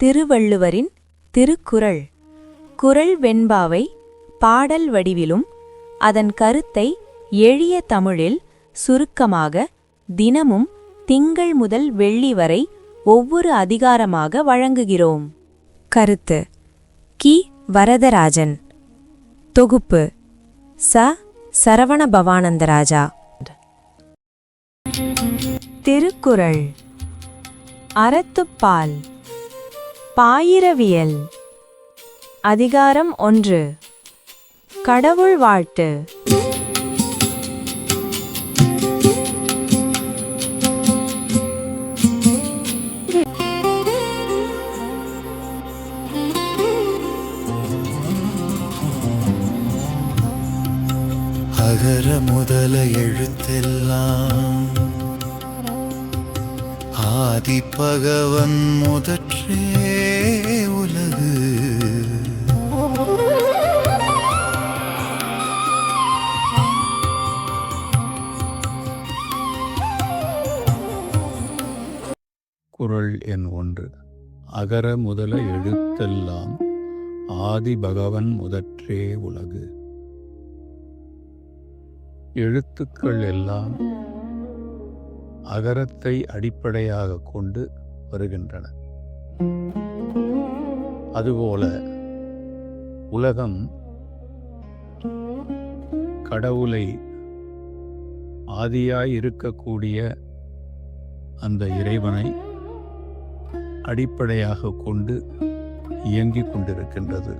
திருவள்ளுவரின் திருக்குறள். குறள் வெண்பாவை பாடல் வடிவிலும் அதன் கருத்தை எளிய தமிழில் சுருக்கமாக தினமும் திங்கள் முதல் வெள்ளி வரை ஒவ்வொரு அதிகாரமாக வழங்குகிறோம். கருத்து கி. வரதராஜன். தொகுப்பு ச. சரவணபவானந்தராஜா. திருக்குறள். அறத்துப்பால். பாயிரவியல். அதிகாரம் 1. கடவுள் வாழ்த்து. அகர முதல எழுத்தெல்லாம் ஆதிபகவன் முதற்றே உலகு. குறள் எண் 1. அகர முதல எழுத்தெல்லாம் ஆதிபகவன் முதற்றே உலகு. எழுத்துக்கள் எல்லாம் அகரத்தை அடிப்படையாக கொண்டு வருகின்றன. அதுபோல உலகம் கடவுளை ஆதியாய் இருக்கக்கூடிய அந்த இறைவனை அடிப்படையாக கொண்டு இயங்கிக் கொண்டிருக்கின்றது.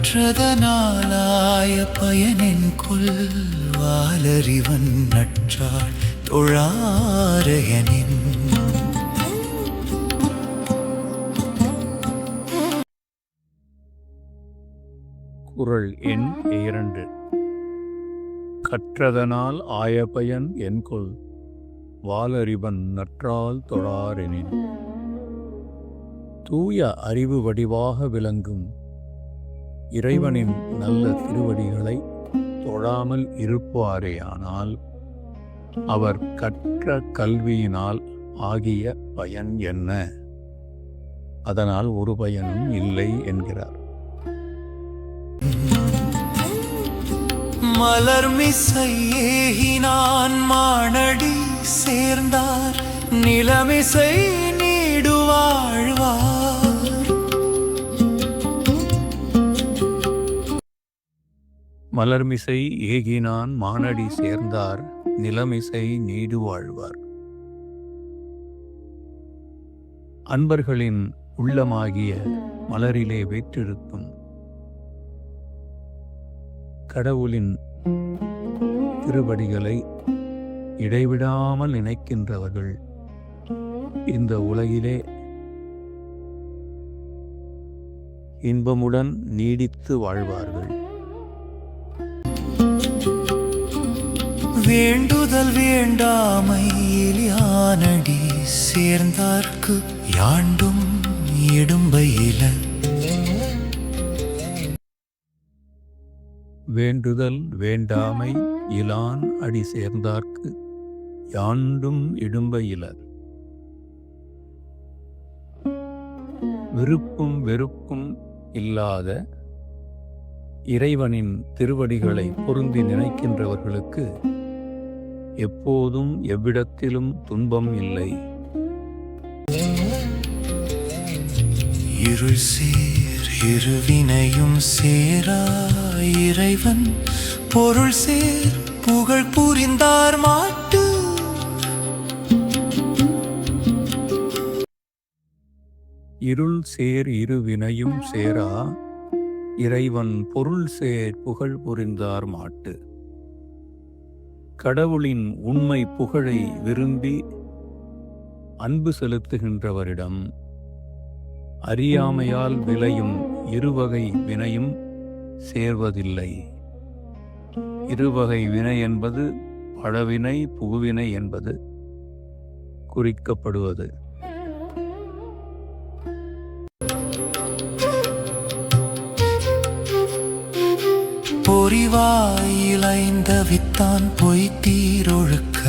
கற்றதனாலாய பயனின் கொல் வாலறிவன் நற்றாள் தொழாரையனின். குறள் எண் 2. கற்றதனால் ஆயபயன் என்கொல் வாலறிவன் நற்றால் தொழாரெனின். தூய அறிவு வடிவாக விளங்கும் இறைவனின் நல்ல திருவடிகளை தொழாமல் இருப்பாரேயானால் அவர் கற்ற கல்வியினால் ஆகிய பயன் என்ன? அதனால் ஒரு பயனும் இல்லை என்கிறார். மலர்மிசை ஏகினான் மானடி சேர்ந்தார் நிலமிசை நீடு வாழ்வார். மலர்மிசை ஏகினான் மானடி சேர்ந்தார் நிலமிசை நீடு வாழ்வார். அன்பர்களின் உள்ளமாகிய மலரிலே வீற்றிருக்கும் கடவுளின் திருவடிகளை இடைவிடாமல் நினைக்கின்றவர்கள் இந்த உலகிலே இன்பமுடன் நீடித்து வாழ்வார்கள். வேண்டுதல் வேண்டாமை எலியானடி சேர்ந்தார்க்கு யாண்டும் இடும்பையில. வேண்டுதல் வேண்டாமை இலான் அடி சேர்ந்தார்க்கு யாண்டும் இடும்பையிலர். விருப்பும் வெறுப்பும் இல்லாத இறைவனின் திருவடிகளை பொருந்தி நினைக்கின்றவர்களுக்கு எப்போதும் எவ்விடத்திலும் துன்பம் இல்லை. இருள் சேர் இருவினையும் சேரா இறைவன் பொருள் சேர் புகழ் புரிந்தார் மாட்டு. இருள் சேர் இருவினையும் சேரா இறைவன் பொருள் சேர் புகழ் புரிந்தார் மாட்டு. கடவுளின் உண்மை புகழை விரும்பி அன்பு செலுத்துகின்றவரிடம் அறியாமையால் விளையும் இருவகை வினையும் சேர்வதில்லை. இருவகை வினை என்பது பழவினை புகுவினை என்பது குறிக்கப்படுவது. பொறிவாயில் ஐந்தவித்தான் பொய்த்தீரொழுக்க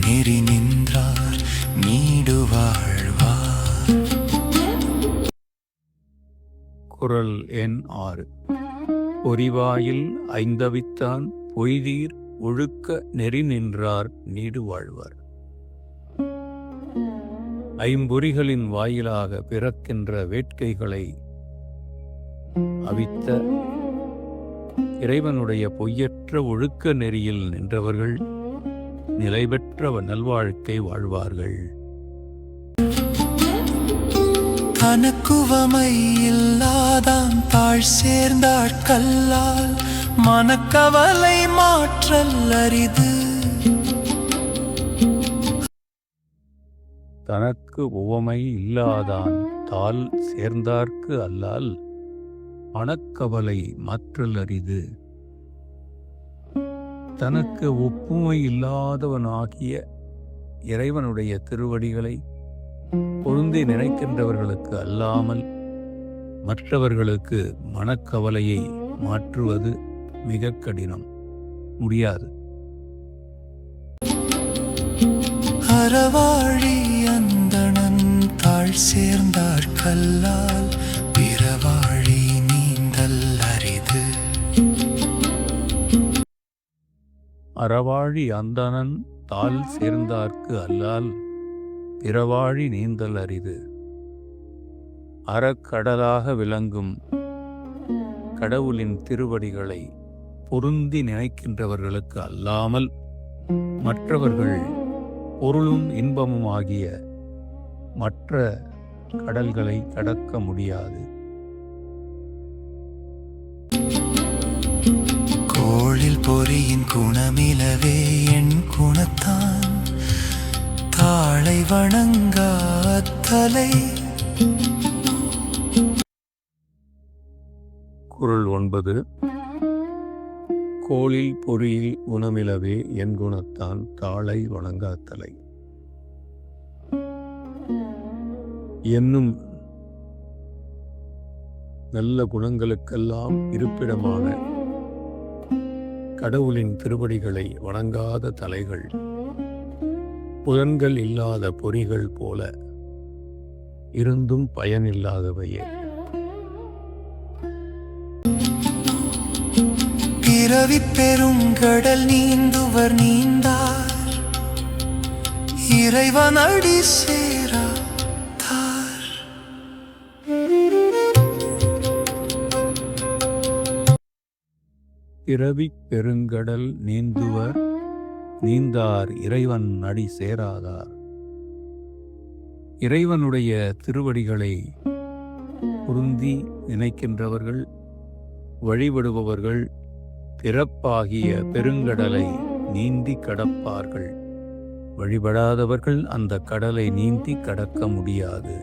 நெறி நின்றார் நீடு வாழ்வார். குறள் எண் 6. பொறிவாயில் ஐந்தவித்தான் பொய்தீர் ஒழுக்க நெறி நின்றார் நீடு வாழ்வார். ஐம்பொறிகளின் வாயிலாக பிறக்கின்ற வேட்கைகளை அவித்த இறைவனுடைய பொய்யற்ற ஒழுக்க நெறியில் நின்றவர்கள் நிலைபெற்ற நல்வாழ்க்கை வாழ்வார்கள். தனக்குவமை இல்லாதான் தாழ் சேர்ந்தாட்கல்லால் மனக்கவலை மாற்றல் அரிது. தனக்கு உவமை இல்லாதான் தால் சேர்ந்தார்க்கு அல்லால் மனக்கவலை மாற்றல் அரிது. தனக்கு ஒப்புமை இல்லாதவனாகிய இறைவனுடைய திருவடிகளை பொருந்தி நினைக்கின்றவர்களுக்கு அல்லாமல் மற்றவர்களுக்கு மனக்கவலையை மாற்றுவது மிக கடினம், முடியாது. அறவாழி அந்தணன் தாழ் சேர்ந்தார்கல்லால் பிறவாழி நீந்தல் அரிது. அறவாழி அந்தணன் தால் சேர்ந்தார்க்கு அல்லால் பிறவாழி நீந்தல் அரிது. அறக்கடலாக விளங்கும் கடவுளின் திருவடிகளை பொருந்தி நினைக்கின்றவர்களுக்கு அல்லாமல் மற்றவர்கள் பொருளும் இன்பமும் ஆகிய மற்ற கடல்களை கடக்க முடியாது. கோளில் பொறியின் குணமிலவே என் குணத்தான் தாளை வணங்காத்தலை. குறள் 9. கோளில் பொறியில் குணமிலவே என் குணத்தான் தாளை வணங்காத்தலை என்னும் நல்ல குணங்களுக்கெல்லாம் இருப்பிடமான கடவுளின் திருவடிகளை வணங்காத தலைகள் புலன்கள் இல்லாத பொறிகள் போல இருந்தும் பயனில்லாதவையே. பிறவி பெருங்கடல் நீந்துவர் நீந்தார் இறைவன் அடி சேராதார். பிறவி பெருங்கடல் நீந்துவர் நீந்தார் இறைவன் அடி சேராதார். இறைவனுடைய திருவடிகளை பொருந்தி நினைக்கின்றவர்கள் வழிபடுபவர்கள் பிறப்பாகிய பெருங்கடலை நீந்தி கடப்பார்கள். வழிபடாதவர்கள் அந்த கடலை நீந்தி கடக்க முடியாது.